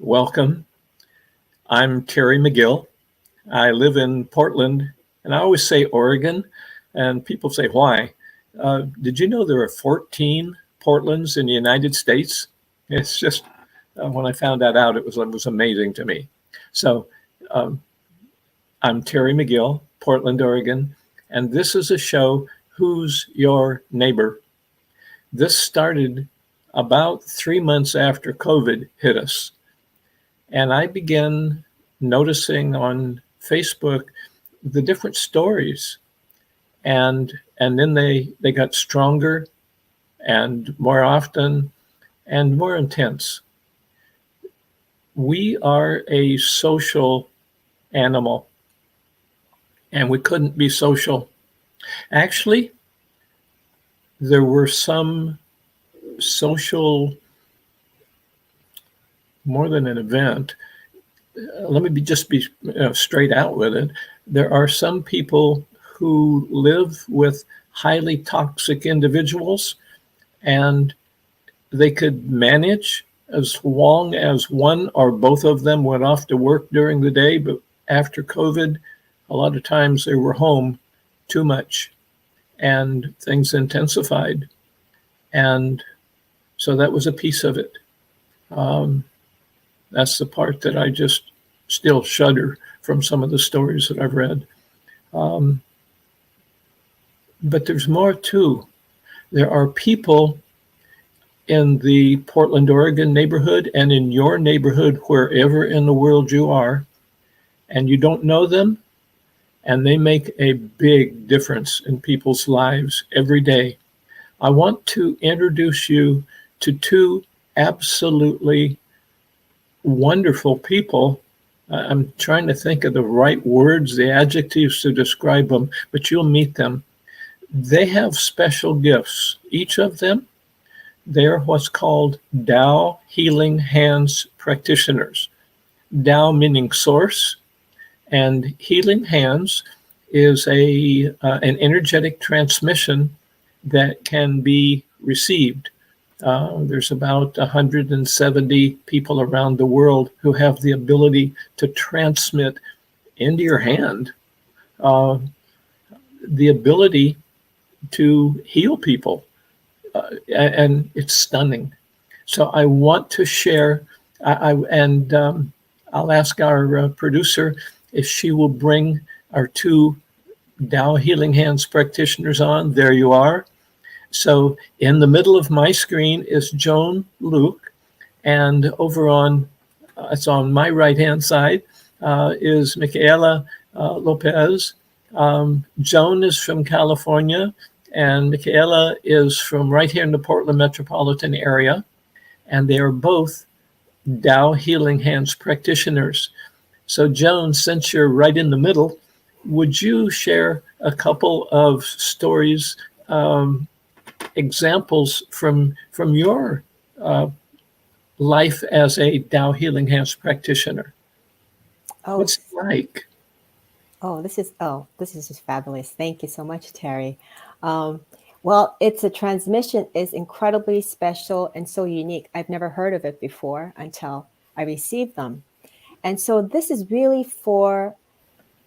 Welcome. I'm Terry McGill. I live in Portland, and I always say Oregon, and people say, why? Did you know there are 14 Portlands in the United States? It's just, when I found that out, it was amazing to me. So um, I'm Terry McGill, Portland, Oregon, and this is a show, Who's Your Neighbor? This started about 3 months after COVID hit us. And I began noticing on Facebook the different stories. And then they got stronger and more often and more intense. We are a social animal, and we couldn't be social. Actually, there were some social, more than an event. Let me just be straight out with it. There are some people who live with highly toxic individuals, and they could manage as long as one or both of them went off to work during the day. But after COVID, a lot of times they were home too much and things intensified. And so that was a piece of it. That's the part that I just still shudder from some of the stories that I've read. But there's more too. There are people in the Portland, Oregon neighborhood and in your neighborhood, wherever in the world you are, and you don't know them, and they make a big difference in people's lives every day. I want to introduce you to two absolutely wonderful people. I'm trying to think of the right words, the adjectives to describe them, but you'll meet them. They have special gifts. Each of them, they're what's called Tao Healing Hands practitioners. Tao meaning source, and healing hands is an energetic transmission that can be received. There's about 170 people around the world who have the ability to transmit into your hand the ability to heal people. And it's stunning. So I want to share, I'll ask our producer if she will bring our two Tao Healing Hands practitioners on. There you are. So in the middle of my screen is Joan Luke, and over on, it's on my right-hand side, is Michaela Lopez. Joan is from California, and Michaela is from right here in the Portland metropolitan area, and they are both Tao Healing Hands practitioners. So Joan, since you're right in the middle, would you share a couple of stories, examples from your life as a Tao Healing Hands practitioner? Oh, What's it like? this is just fabulous. Thank you so much, Terry. Um, well, it's a transmission is incredibly special and so unique. I've never heard of it before until I received them. And so this is really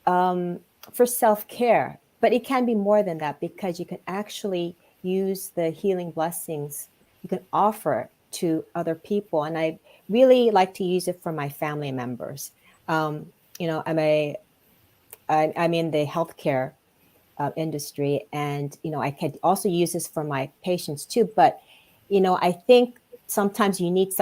um, for self-care, but it can be more than that because you can actually use the healing blessings you can offer to other people. And I really like to use it for my family members. Um, I'm in the healthcare industry, and I could also use this for my patients too. But I think sometimes you need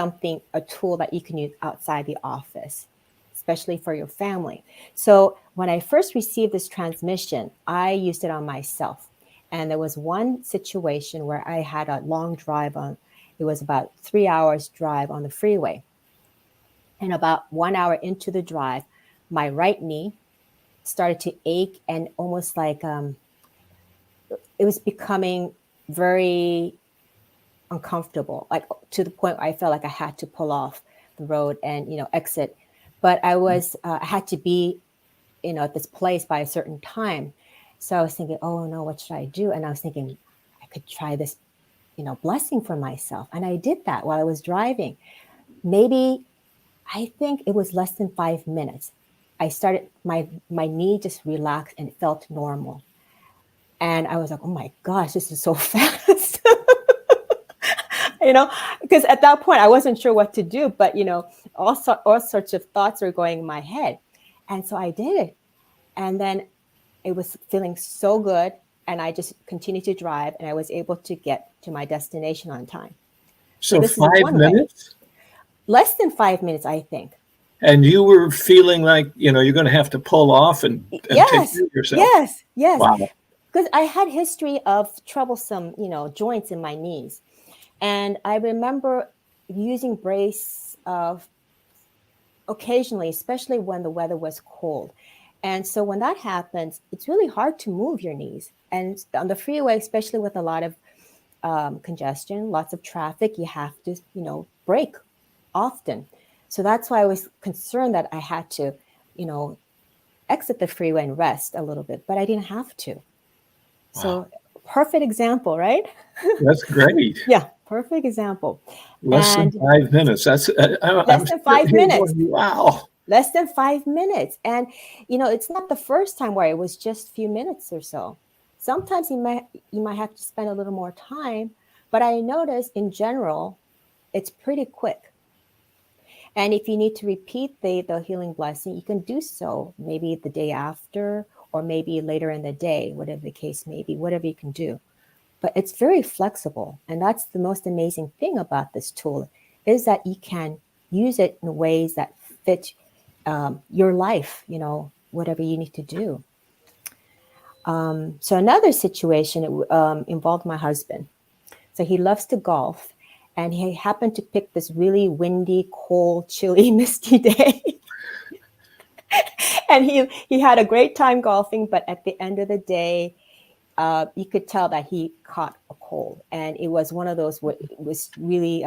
a tool that you can use outside the office, especially for your family. So when I first received this transmission, I used it on myself. And there was one situation where I had a long drive on, it was about 3 hours drive on the freeway. And about 1 hour into the drive, my right knee started to ache and almost like it was becoming very uncomfortable, like to the point where I felt like I had to pull off the road and exit. But I had to be at this place by a certain time. So I was thinking, oh no, what should I do? And I was thinking I could try this blessing for myself, and I did that while I was driving. Maybe I think it was less than 5 minutes. I started my knee just relaxed and it felt normal. And I was like, oh my gosh, this is so fast. you know, because at that point I wasn't sure what to do, but all sorts of thoughts were going in my head. And so I did it. And then it was feeling so good. And I just continued to drive and I was able to get to my destination on time. So So this is five one way. minutes? Less than 5 minutes, I think. And you were feeling like, you're going to have to pull off and take Yes, care of yourself. yes. Wow. Because I had history of troublesome, joints in my knees. And I remember using brace occasionally, especially when the weather was cold. And so when that happens, it's really hard to move your knees. And on the freeway, especially with a lot of congestion, lots of traffic, you have to, brake often. So that's why I was concerned that I had to, exit the freeway and rest a little bit, but I didn't have to. Wow. So perfect example, right? That's great. Yeah, perfect example. Less than 5 minutes. That's Less than 5 minutes. Wow. Less than 5 minutes. And, it's not the first time where it was just a few minutes or so. Sometimes you might have to spend a little more time, but I noticed in general, it's pretty quick. And if you need to repeat the healing blessing, you can do so maybe the day after or maybe later in the day, whatever the case may be, whatever you can do. But it's very flexible. And that's the most amazing thing about this tool is that you can use it in ways that fit your life, whatever you need to do. So another situation involved my husband. So he loves to golf. And he happened to pick this really windy, cold, chilly, misty day. And he had a great time golfing, but at the end of the day, you could tell that he caught a cold. And it was one of those, it was really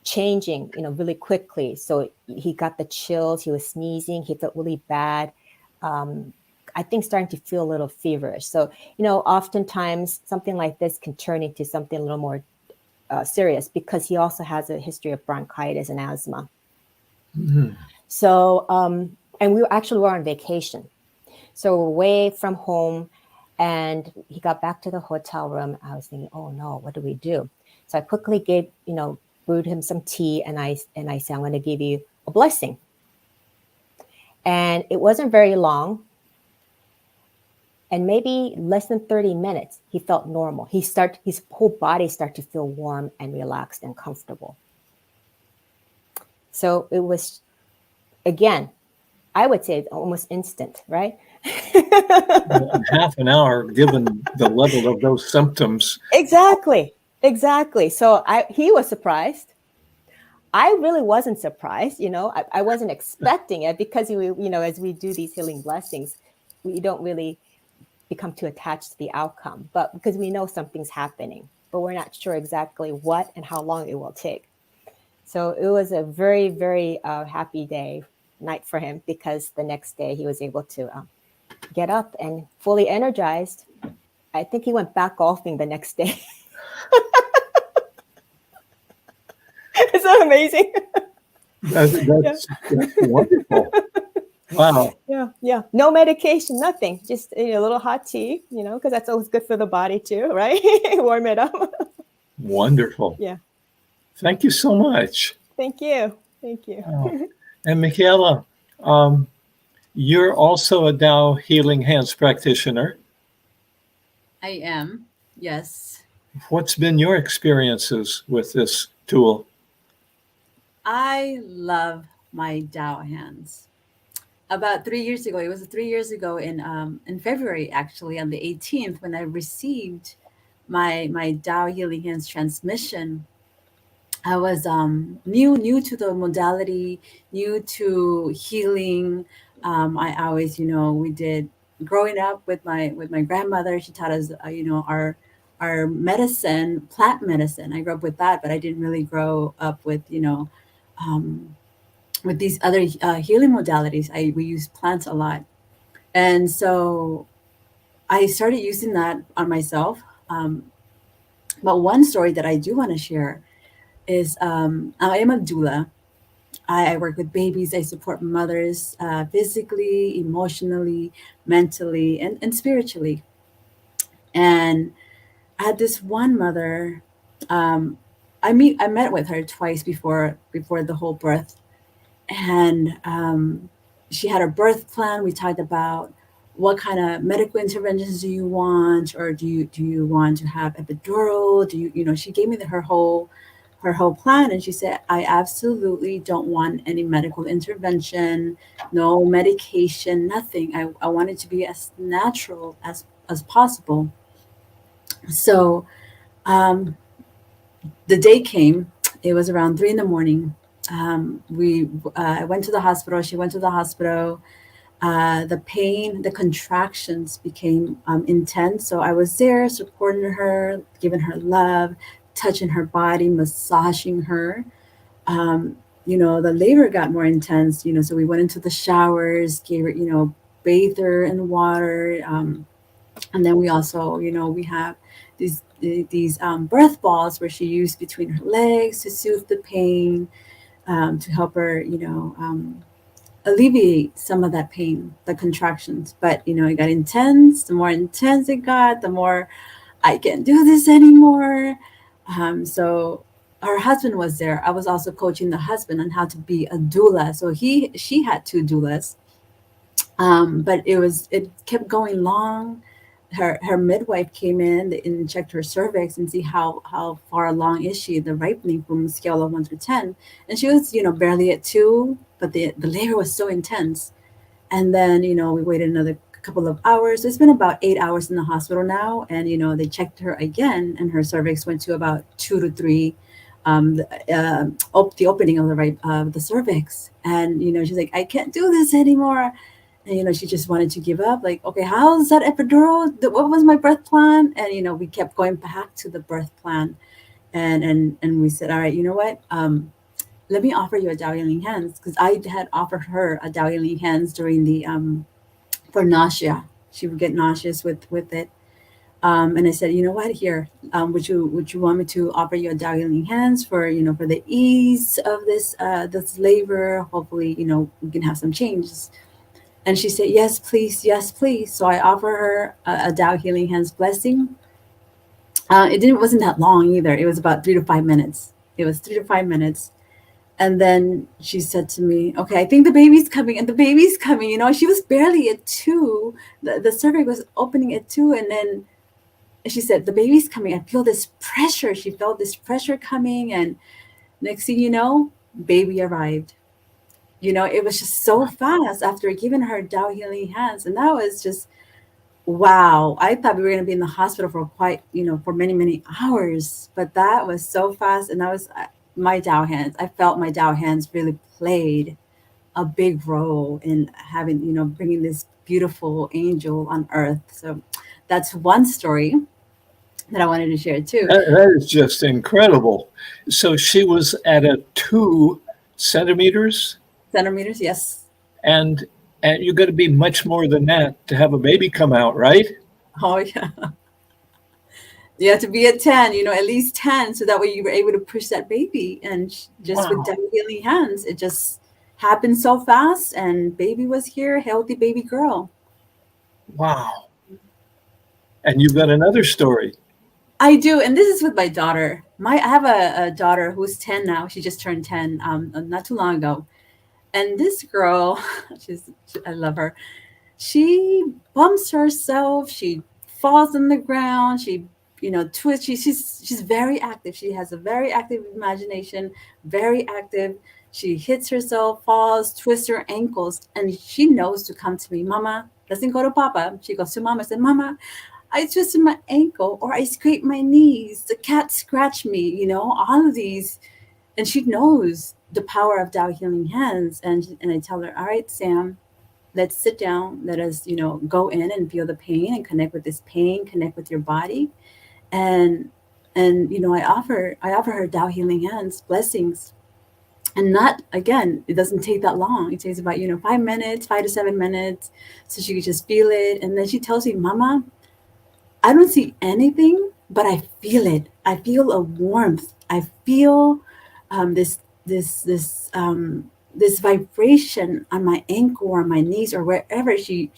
changing, really quickly. So he got the chills, he was sneezing, he felt really bad. I think starting to feel a little feverish. So, oftentimes something like this can turn into something a little more serious because he also has a history of bronchitis and asthma. Mm-hmm. So, and we were on vacation. So we're away from home and he got back to the hotel room. I was thinking, oh no, what do we do? So I quickly brewed him some tea and I said, I'm going to give you a blessing. And it wasn't very long. And maybe less than 30 minutes, he felt normal. His whole body started to feel warm and relaxed and comfortable. So it was, again, I would say almost instant, right? Half an hour, given the level of those symptoms. Exactly. So he was surprised. I really wasn't surprised. I wasn't expecting it because, as we do these healing blessings, we don't really become too attached to the outcome, but because we know something's happening, but we're not sure exactly what and how long it will take. So it was a very, very happy night for him because the next day he was able to get up and fully energized. I think he went back golfing the next day. Isn't that amazing? That's wonderful. Wow. Yeah. No medication, nothing. Just a little hot tea, because that's always good for the body too, right? Warm it up. Wonderful. Yeah. Thank you so much. Thank you. Oh. And Michaela, you're also a Tao Healing Hands practitioner. I am, yes. What's been your experiences with this tool? I love my Tao hands. About 3 years ago, it was 3 years ago in February, actually, on the 18th, when I received my Tao Healing Hands transmission. I was new to the modality, new to healing. I always, we did growing up with my grandmother. She taught us, our medicine, plant medicine. I grew up with that, but I didn't really grow up with, with these other healing modalities. We use plants a lot, and so I started using that on myself. But one story that I do want to share is I am a doula. I work with babies. I support mothers physically, emotionally, mentally, and spiritually. And I had this one mother. Um, I met with her twice before the whole birth, and she had a birth plan. We talked about what kind of medical interventions do you want, or do you want to have epidural? Do you, she gave me her whole plan, and she said, I absolutely don't want any medical intervention, no medication, nothing. I want it to be as natural as possible. So um, the day came. It was around 3 in the morning. We I went to the hospital. She went to the hospital. The pain, the contractions became intense. So I was there supporting her, giving her love, touching her body, massaging her. Um, the labor got more intense. So we went into the showers, gave her, bathed her in water. And then we also, we have these birth balls where she used between her legs to soothe the pain, to help her, alleviate some of that pain, the contractions. But it got intense. The more intense it got, the more I can't do this anymore. So her husband was there. I was also coaching the husband on how to be a doula. So she had two doulas, but it kept going long. Her midwife came in and checked her cervix and see how far along is she, the ripening from a scale of 1 to 10, and she was barely at 2, but the labor was so intense. And then we waited another couple of hours. It's been about 8 hours in the hospital now, and they checked her again, and her cervix went to about 2 to 3. The opening of the cervix, and she's like, I can't do this anymore. And she just wanted to give up. Like, okay, how's that epidural? What was my birth plan? And we kept going back to the birth plan, and we said, all right, you know what? Let me offer you a Dao Healing Hands, because I had offered her a Dao Healing Hands during the for nausea. She would get nauseous with it. And I said, you know what? Here, would you want me to offer you a Dao Healing Hands for the ease of this labor? Hopefully, we can have some changes. And she said, yes, please, yes, please. So I offer her a Dao Healing Hands blessing. It wasn't that long either. It was about 3 to 5 minutes. It was 3 to 5 minutes. And then she said to me, okay, I think the baby's coming, and the baby's coming. She was barely at 2. The cervix was opening at 2. And then she said, the baby's coming. I feel this pressure. She felt this pressure coming. And next thing you know, baby arrived. It was just so fast after giving her Dao Healing Hands. And that was just, wow. I thought we were going to be in the hospital for for many, many hours. But that was so fast. And that was my Dao Hands. I felt my Dao Hands really played a big role in having, bringing this beautiful angel on earth. So that's one story that I wanted to share too. That is just incredible. So she was at a 2 centimeters, Centimeters, yes. and you got to be much more than that to have a baby come out, right? Oh yeah. You have to be at 10, at least 10, so that way you were able to push that baby. And just with Wow. Dao Healing Hands, it just happened so fast, and baby was here, healthy baby girl. Wow. And you've got another story. I do, and this is with my daughter. I have a daughter who's 10 now. She just turned 10 not too long ago. And this girl, I love her. She bumps herself. She falls on the ground. She, twists. She's very active. She has a very active imagination, very active. She hits herself, falls, twists her ankles, and she knows to come to me. Mama, doesn't go to Papa. She goes to Mama and said, Mama, I twisted my ankle, or I scraped my knees. The cat scratched me, all of these. And she knows the power of Dao Healing Hands. And I tell her, all right, Sam, let's sit down. Let us, go in and feel the pain and connect with this pain, connect with your body. And I offer her Dao Healing Hands blessings. And not, again, it doesn't take that long. It takes about, 5 minutes, 5 to 7 minutes. So she could just feel it. And then she tells me, Mama, I don't see anything, but I feel it. I feel a warmth. I feel this this vibration on my ankle or my knees or wherever she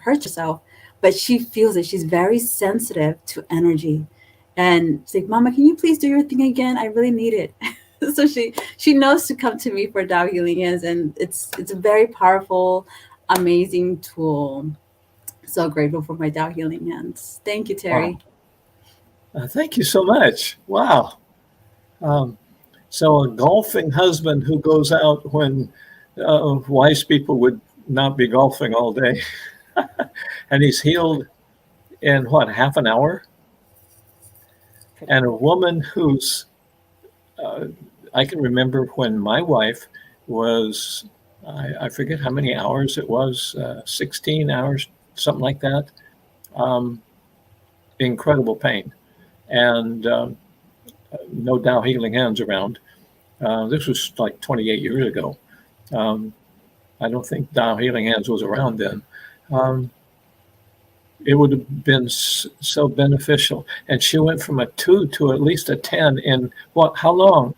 hurts herself, but she feels it. She's very sensitive to energy, and she's like, "Mama, can you please do your thing again? I really need it." So she knows to come to me for Tao Healing Hands, and it's a very powerful, amazing tool. So grateful for my Tao Healing Hands. Thank you, Wow. Terry. Thank you so much. Wow. Um, so a golfing husband who goes out when wise people would not be golfing all day, and he's healed in what, half an hour? Pretty And a much. woman who's, uh, I can remember when my wife was, I forget how many hours it was, 16 hours, something like that. Um, Incredible pain. And no Dow healing hands around. This was like 28 years ago. Um, I don't think Dow healing hands was around then. Um, it would have been so beneficial. And she went from a 2 to at least a 10 in what, how long?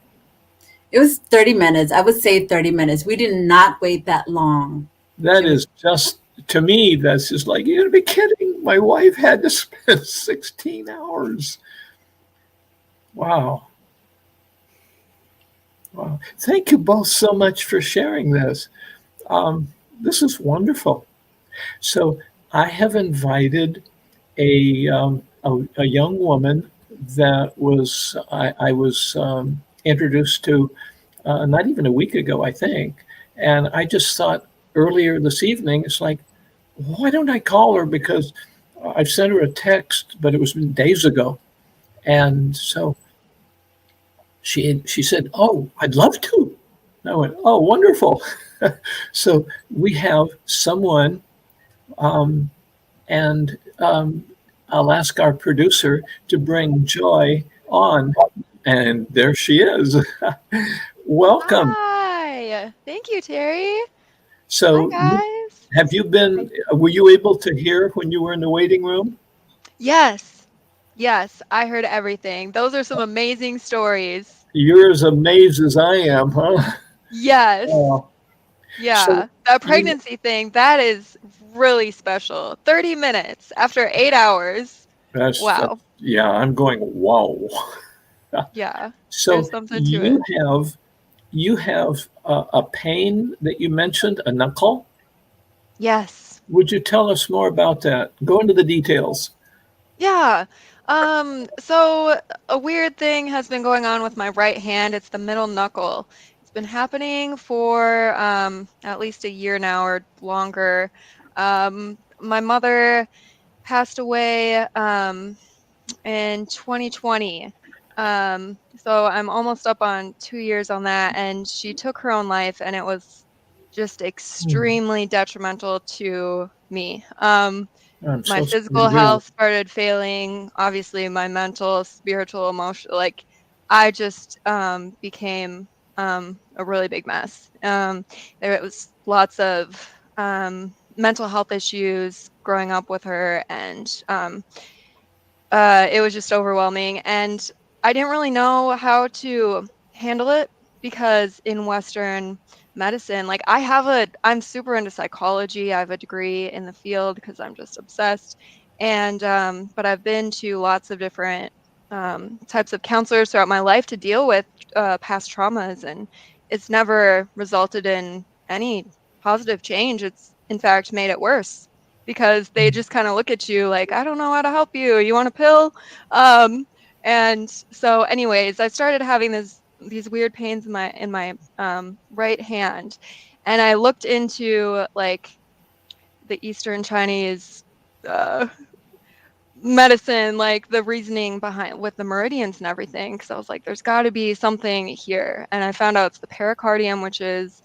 It was 30 minutes. I would say 30 minutes. We did not wait that long. That It was is just, to me, that's just like, you gotta be kidding. My wife had to spend 16 hours. Wow. Wow. Thank you both so much for sharing this. This is wonderful. So I have invited a young woman that I was introduced to not even a week ago, I think. And I just thought earlier this evening, it's like, why don't I call her? Because I've sent her a text, but it was days ago. And so she said, "Oh, I'd love to." And I went, "Oh, wonderful." So we have someone, um, and I'll ask our producer to bring Joy on. And there she is. Welcome. Hi. Thank you, Terry. Hi, So, guys. have you been, were you able to hear when you were in the waiting room? Yes. Yes, I heard everything. Those are some amazing stories. You're as amazed as I am, huh? Yes. Oh, so, Yeah. That you, pregnancy thing, that is really special. 30 minutes after 8 hours. that's, Wow. yeah, I'm going, wow. Yeah. There's So, something to it. you have a pain that you mentioned, a knuckle. Yes. Would you tell us more about that? Go into the details. Yeah. So a weird thing has been going on with my right hand. It's the middle knuckle. It's been happening for at least a year now or longer. My mother passed away in 2020. So I'm almost up on 2 years on that, and she took her own life, and it was just Hmm. extremely detrimental to me. I'm My so sorry physical to hear that. health started failing, obviously my mental, spiritual, emotional, like I just became a really big mess. There was lots of mental health issues growing up with her, and it was just overwhelming. And I didn't really know how to handle it because in Western medicine, like I'm super into psychology. I have a degree in the field because I'm just obsessed. And, but I've been to lots of different types of counselors throughout my life to deal with past traumas. And it's never resulted in any positive change. It's, in fact, made it worse because they just kind of look at you like, I don't know how to help you. You want a pill? Um, and so, anyways, I started having these weird pains in my right hand, and I looked into like the Eastern Chinese uh, medicine, like the reasoning behind with the meridians and everything, because I was like, there's got to be something here, and I found out it's the pericardium, which is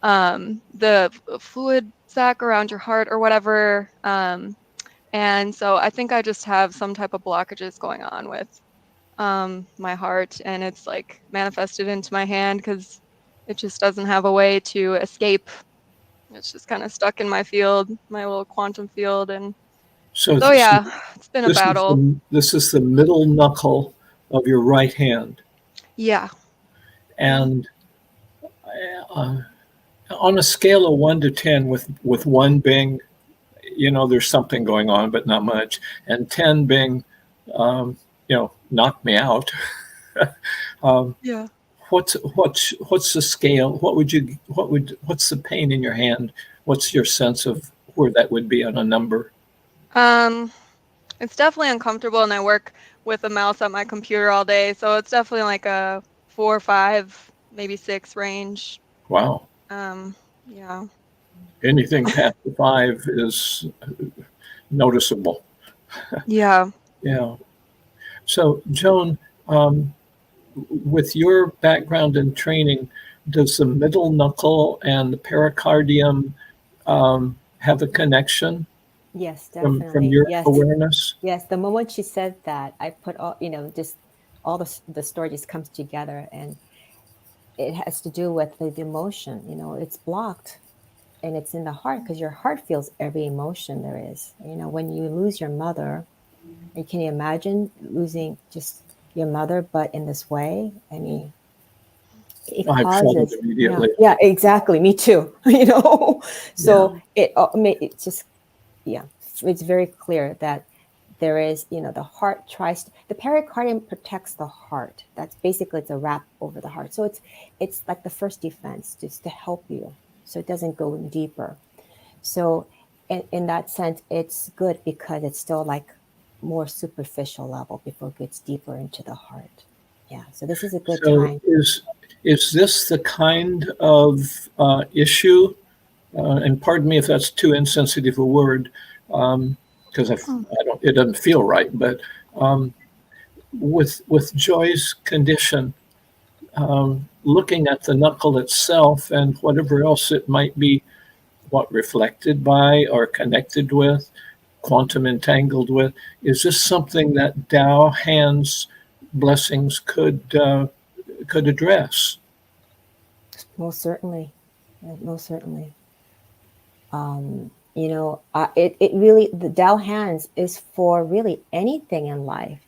the fluid sac around your heart or whatever. And so I think I just have some type of blockages going on with my heart, and it's like manifested into my hand because it just doesn't have a way to escape. It's just kind of stuck in my field, my little quantum field. And So, so, so yeah, it's been a battle. this is the middle knuckle of your right hand, Yeah. Yeah. and uh, on a scale of 1 to 10, with 1 being, there's something going on, but not much, and 10 being, knock me out. um, Yeah. what's the scale? What's the pain in your hand? What's your sense of where that would be on a number? Um, it's definitely uncomfortable, and I work with a mouse at my computer all day, so it's definitely like a 4 or 5, maybe 6 range. Wow. Yeah. Anything past the 5 is noticeable. Yeah. Yeah. So, Joan, um, with your background and training, does the middle knuckle and the pericardium have a connection Yes, from definitely. your Yes. awareness? Yes. The moment she said that, I put all, just all the story just comes together, and it has to do with the emotion. It's blocked, and it's in the heart because your heart feels every emotion there is. When you lose your mother, and can you imagine losing just your mother, but in this way? I mean, it I felt it causes, yeah, immediately. yeah, exactly. Me too. So Yeah. it just, yeah, it's very clear that there is, the heart the pericardium protects the heart. That's basically, it's a wrap over the heart. So it's like the first defense, just to help you, so it doesn't go deeper. So in that sense, it's good because it's still like more superficial level before it gets deeper into the heart. Yeah. So this is a good So time. is this the kind of issue? And pardon me if that's too insensitive a word, because Hmm. I don't. It doesn't feel right. But um, with Joy's condition, looking at the knuckle itself and whatever else it might be, what reflected by or connected with, quantum entangled with, is this something that Tao hands blessings could address? Most certainly. Most certainly. It really, the Tao hands is for really anything in life.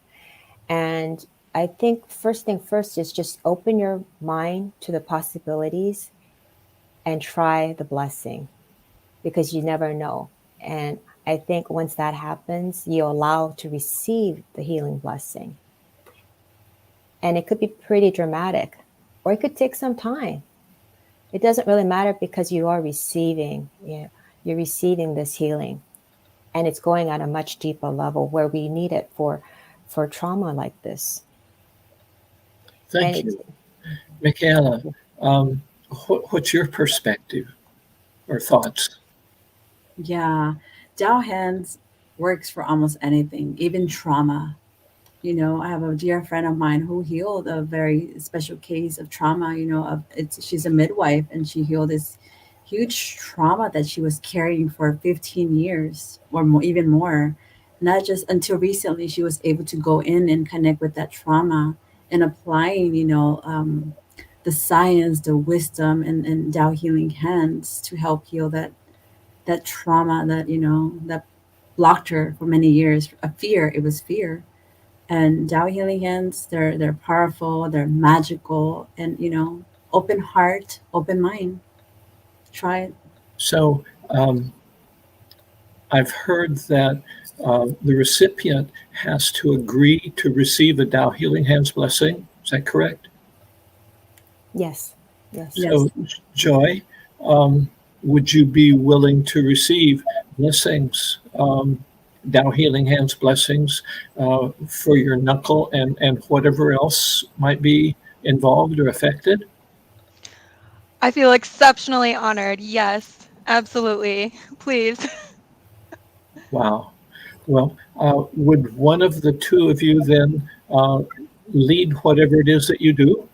And I think first thing first is just open your mind to the possibilities and try the blessing, because you never know. And I think once that happens, you allow to receive the healing blessing. And it could be pretty dramatic, or it could take some time. It doesn't really matter, because you are receiving, you're receiving this healing, and it's going at a much deeper level where we need it for trauma like this. And Thank it's, you, Michaela. Um, what's your perspective or thoughts? Yeah. Dow hands works for almost anything, even trauma. I have a dear friend of mine who healed a very special case of trauma. She's a midwife, and she healed this huge trauma that she was carrying for 15 years or more, even more. Not just until recently she was able to go in and connect with that trauma and applying, the science, the wisdom, and Tao healing hands to help heal that trauma that that blocked her for many years. A fear, it was fear. And Tao healing hands, they're powerful, they're magical, and open heart, open mind. Try it. So I've heard that the recipient has to agree to receive a Tao Healing Hands blessing. Is that correct? yes, yes. Yes. So, Joy, um, would you be willing to receive blessings, Tao Healing Hands blessings for your knuckle and whatever else might be involved or affected? I feel exceptionally honored. Yes, absolutely. Please. Wow. Well, would one of the two of you then lead whatever it is that you do?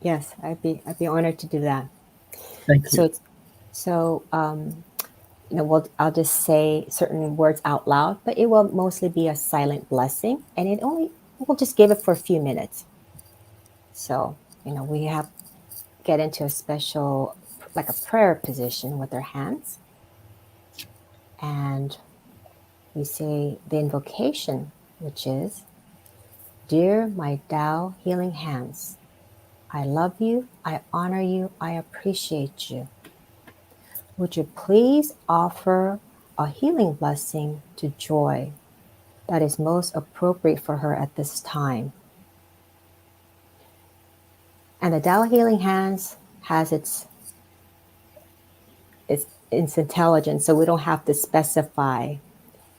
Yes, I'd be honored to do that. Thank So you. it's so I'll just say certain words out loud, but it will mostly be a silent blessing, and we'll just give it for a few minutes. So we have get into a special, like a prayer position with our hands, and we say the invocation, which is, "Dear my Tao healing hands, I love you, I honor you, I appreciate you. Would you please offer a healing blessing to Joy that is most appropriate for her at this time? And the Tao Healing Hands has its intelligence, so we don't have to specify.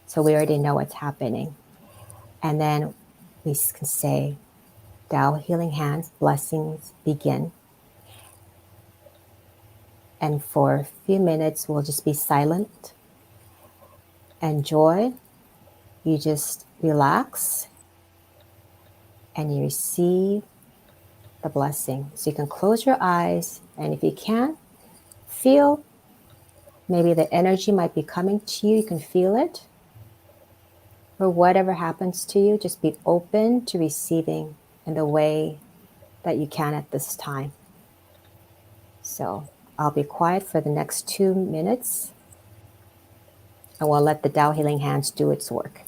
So we already know what's happening. And then we can say, Tao Healing Hands, blessings begin. And for a few minutes, we'll just be silent. And Joy, you just relax and you receive the blessing. So you can close your eyes, and if you can, feel maybe the energy might be coming to you. You can feel it. Or whatever happens to you, just be open to receiving in the way that you can at this time. So I'll be quiet for the next 2 minutes. And we'll let the Tao Healing Hands do its work.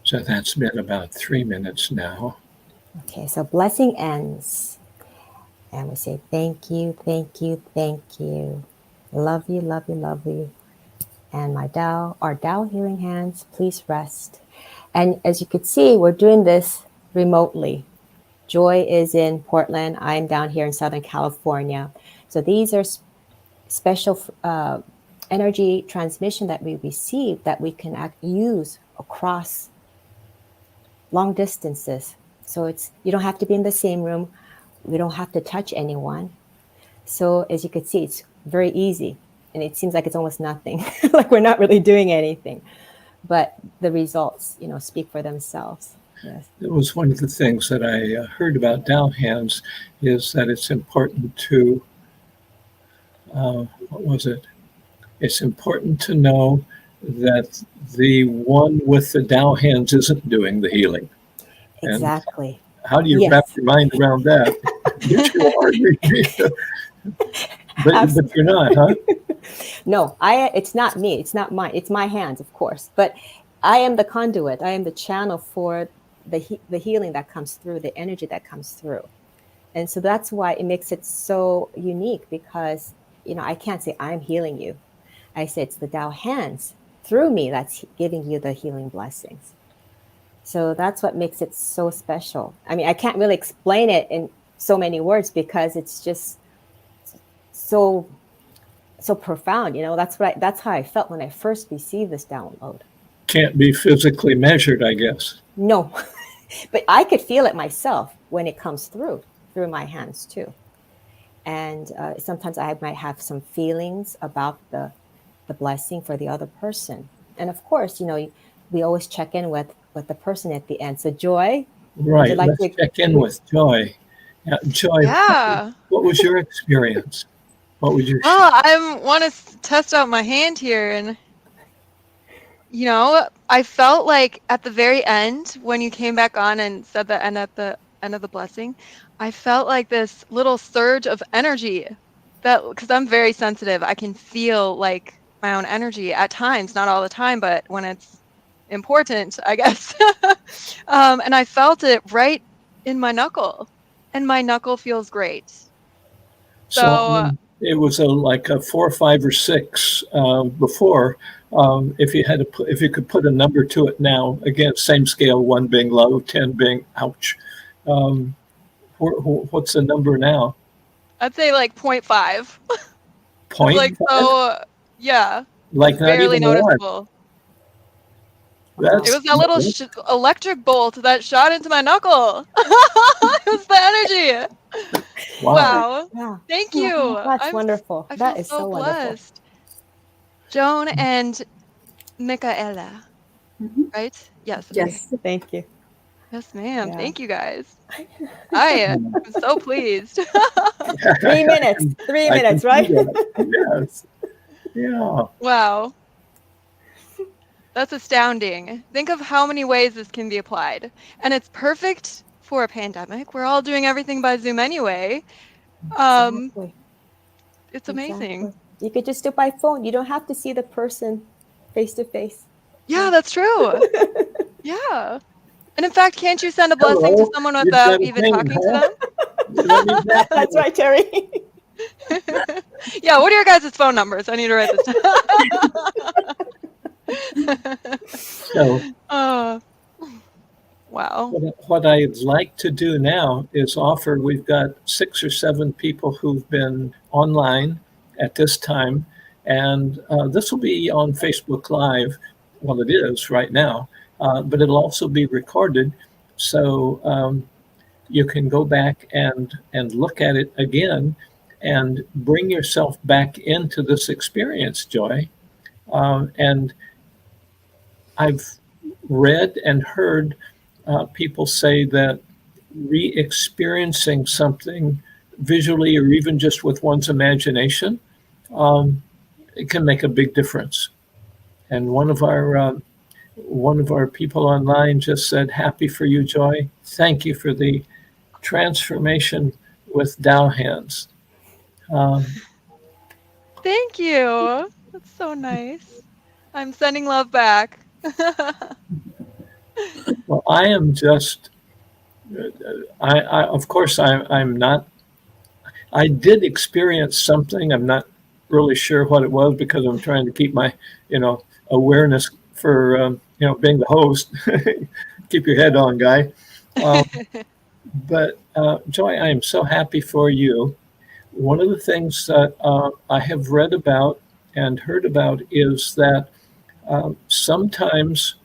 So that's been about 3 minutes now. Okay, so blessing ends. And we say, thank you, thank you, thank you. Love you, love you, love you. And our Tao Healing Hands, please rest. And as you could see, we're doing this remotely. Joy is in Portland. I'm down here in Southern California. So these are special energy transmission that we receive that we can use across long distances. So you don't have to be in the same room. We don't have to touch anyone. So as you could see, it's very easy. And it seems like it's almost nothing, like we're not really doing anything. But the results, speak for themselves. Yes. It was one of the things that I heard about Tao Hands is that it's important to, what was it? It's important to know that the one with the Dow hands isn't doing the healing. And Exactly. how do you Yes. wrap your mind around that? Yes, you are. but you're not, huh? No, it's not me. It's not mine. It's my hands, of course. But I am the conduit. I am the channel for the healing that comes through, the energy that comes through. And so that's why it makes it so unique, because, I can't say I'm healing you. I say it's the Tao hands through me that's giving you the healing blessings. So that's what makes it so special. I mean, I can't really explain it in so many words because it's just so profound. That's how I felt when I first received this download. Can't be physically measured, I guess. No, but I could feel it myself when it comes through my hands too. And sometimes I might have some feelings about the blessing for the other person. And of course, we always check in with the person at the end. So Joy, Right. Let's check in with Joy. Joy, Yeah. what was your experience? What would you? I want to test out my hand here, and I felt like at the very end when you came back on and said that, and at the end of the blessing, I felt like this little surge of energy, because I'm very sensitive. I can feel like my own energy at times, not all the time, but when it's important, I guess. And I felt it right in my knuckle, and my knuckle feels great. So it was like a 4, 5, or 6 before. If you could put a number to it now, again, same scale, 1 being low, 10 being ouch. What's the number now? I'd say like 0.5. 0.5? Like, so, yeah. Like not barely even noticeable. It was that little electric bolt that shot into my knuckle. It was the energy. Wow. Yeah. Thank you. That's wonderful. I That feel is so so blessed. Joan and Michaela, right? Yes. Yes. Thank you. Yes, ma'am. Yeah. Thank you, guys. I am so pleased. 3 minutes. 3 minutes, right? Yes. Yeah. Wow. That's astounding. Think of how many ways this can be applied. And it's perfect for a pandemic. We're all doing everything by Zoom anyway. Exactly. It's amazing. Exactly. You could just do it by phone. You don't have to see the person face to face. Yeah, that's true. Yeah. And in fact, can't you send a blessing to someone without even talking to them? That's right, Terry. Yeah, what are your guys' phone numbers? I need to write this down. So, wow. What I'd like to do now is offer, we've got 6 or 7 people who've been online at this time, and this will be on Facebook Live. Well, it is right now, but it'll also be recorded. So you can go back and look at it again and bring yourself back into this experience, Joy. And I've read and heard people say that re-experiencing something visually or even just with one's imagination, it can make a big difference. And one of our people online just said, "Happy for you, Joy. Thank you for the transformation with Tao hands." Thank you. That's so nice. I'm sending love back. Well, I am just, of course, I'm not, I did experience something. I'm not really sure what it was because I'm trying to keep my, awareness for, being the host. Keep your head on, guy. But Joy, I am so happy for you. One of the things that I have read about and heard about is that sometimes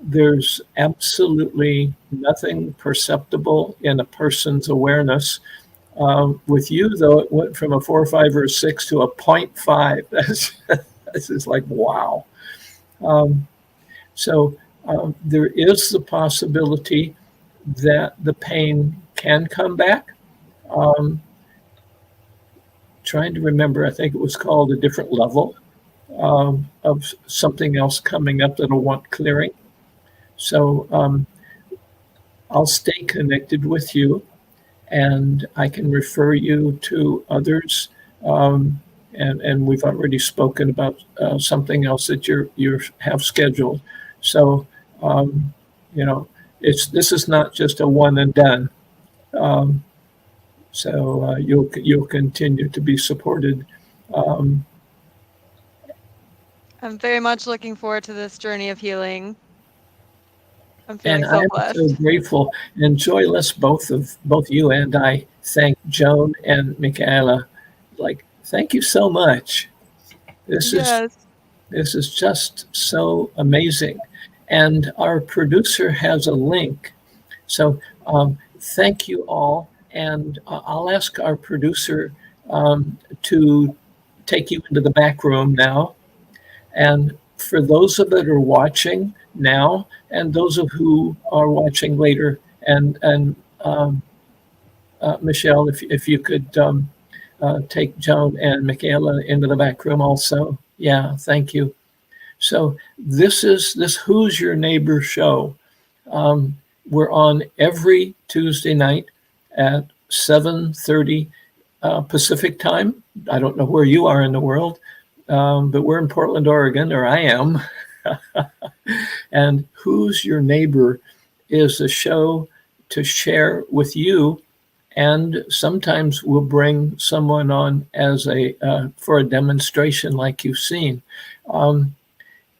there's absolutely nothing perceptible in a person's awareness. With you, though, it went from a 4, 5, or 6 to a 0.5. That's just like, wow. So there is the possibility that the pain can come back. Trying to remember, I think it was called a different level. of something else coming up that'll want clearing. So I'll stay connected with you, and I can refer you to others. Um, and we've already spoken about something else that you have scheduled. So um, you know, this is not just a one and done. Um, so you'll continue to be supported. Um, I'm very much looking forward to this journey of healing. I'm And feeling so I'm so blessed. grateful. And Joy, let's both you and I thank Joan and Michaela. Like, thank you so much. This is Yes. this is just so amazing. And our producer has a link. So thank you all. And I'll ask our producer to take you into the back room now. And for those of that are watching now, and those of who are watching later, and Michelle, if you could take Joan and Michaela into the back room also. Yeah, thank you. So this is this Who's Your Neighbor show. We're on every Tuesday night at 7:30 Pacific time. I don't know where you are in the world, but we're in Portland, Oregon, or I am. And Who's Your Neighbor is a show to share with you. And sometimes we'll bring someone on as for a demonstration like you've seen.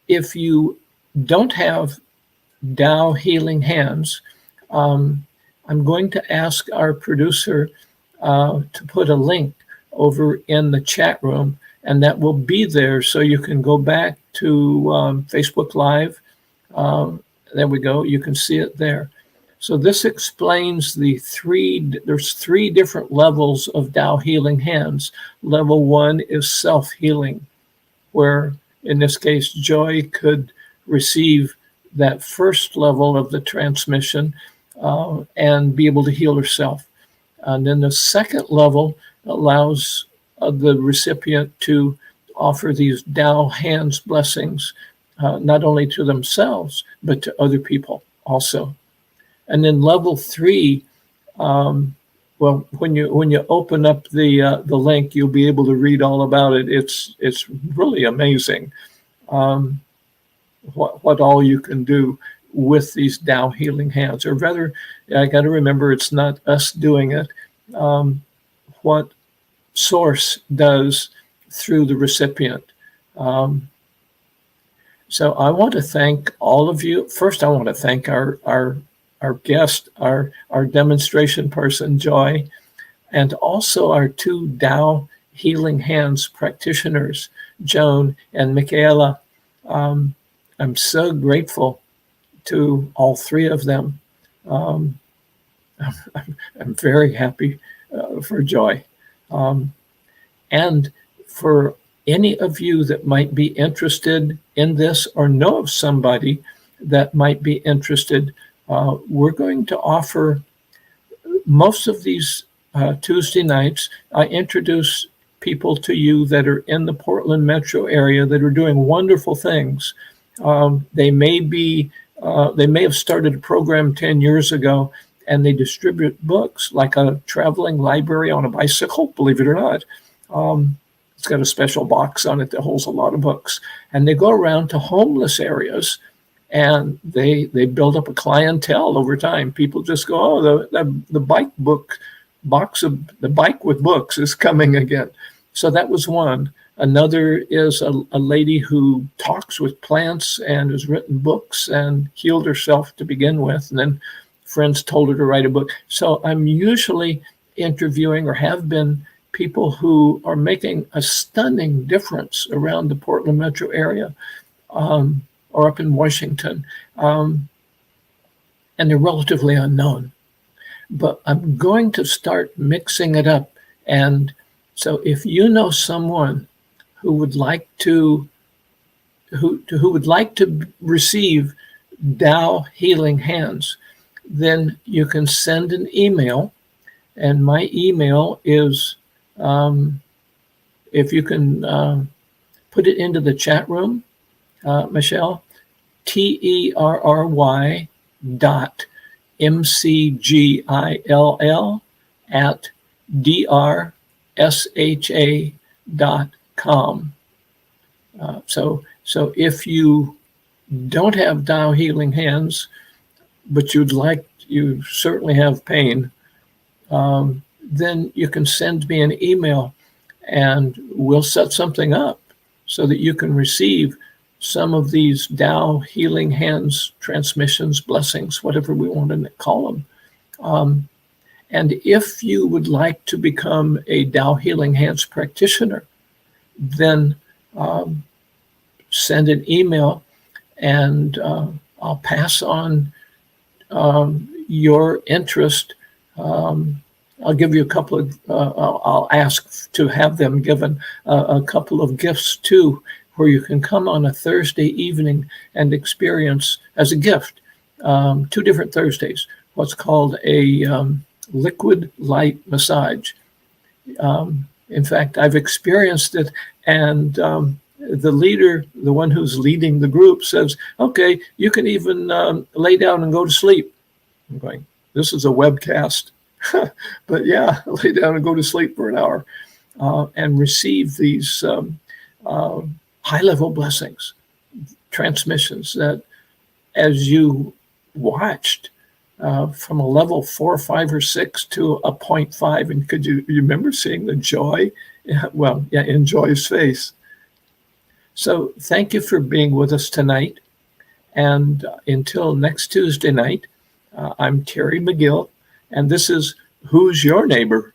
If you don't have Tao Healing Hands, I'm going to ask our producer to put a link over in the chat room, and that will be there so you can go back to Facebook Live. There we go. You can see it there. So this explains there's three different levels of Tao Healing Hands. Level 1 is self-healing, where in this case, Joy could receive that first level of the transmission and be able to heal herself. And then the second level allows the recipient to offer these Tao hands blessings, not only to themselves, but to other people also. And then level 3, well, when you open up the link, you'll be able to read all about it. It's really amazing what all you can do with these Tao healing hands. Or rather, I got to remember, it's not us doing it. What Source does through the recipient. So I want to thank all of you. First, I want to thank our guest, our demonstration person, Joy, and also our two Tao Healing Hands practitioners, Joan and Michaela. I'm so grateful to all three of them. I'm very happy for Joy. And for any of you that might be interested in this or know of somebody that might be interested, we're going to offer most of these Tuesday nights. I introduce people to you that are in the Portland metro area that are doing wonderful things. They may have started a program 10 years ago, and they distribute books like a traveling library on a bicycle, believe it or not. It's got a special box on it that holds a lot of books. And they go around to homeless areas, and they build up a clientele over time. People just go, oh, the bike with books is coming again. So that was one. Another is a lady who talks with plants and has written books and healed herself to begin with. And then friends told her to write a book. So I'm usually interviewing, or have been, people who are making a stunning difference around the Portland metro area or up in Washington. And they're relatively unknown. But I'm going to start mixing it up. And so if you know someone who would like to receive Tao Healing Hands, then you can send an email. And my email is, if you can put it into the chat room, Michelle. TERRY dot MCGILL at DRSHA.com. So if you don't have Tao healing hands, but you certainly have pain, then you can send me an email and we'll set something up so that you can receive some of these Tao healing hands, transmissions, blessings, whatever we want to call them. And if you would like to become a Tao healing hands practitioner, then send an email and I'll pass on your interest. I'll give you a couple of, I'll ask to have them given a couple of gifts too, where you can come on a Thursday evening and experience as a gift, 2 different Thursdays, what's called a liquid light massage. In fact, I've experienced it, and the leader, the one who's leading the group, says, okay, you can even lay down and go to sleep. I'm going, this is a webcast. But yeah, lay down and go to sleep for an hour and receive these high-level blessings, transmissions that as you watched from a level 4, 5, or 6 to a 0.5, and could you remember seeing the joy? Well, yeah, in Joy's face. So thank you for being with us tonight. And until next Tuesday night, I'm Terry McGill, and this is Who's Your Neighbor?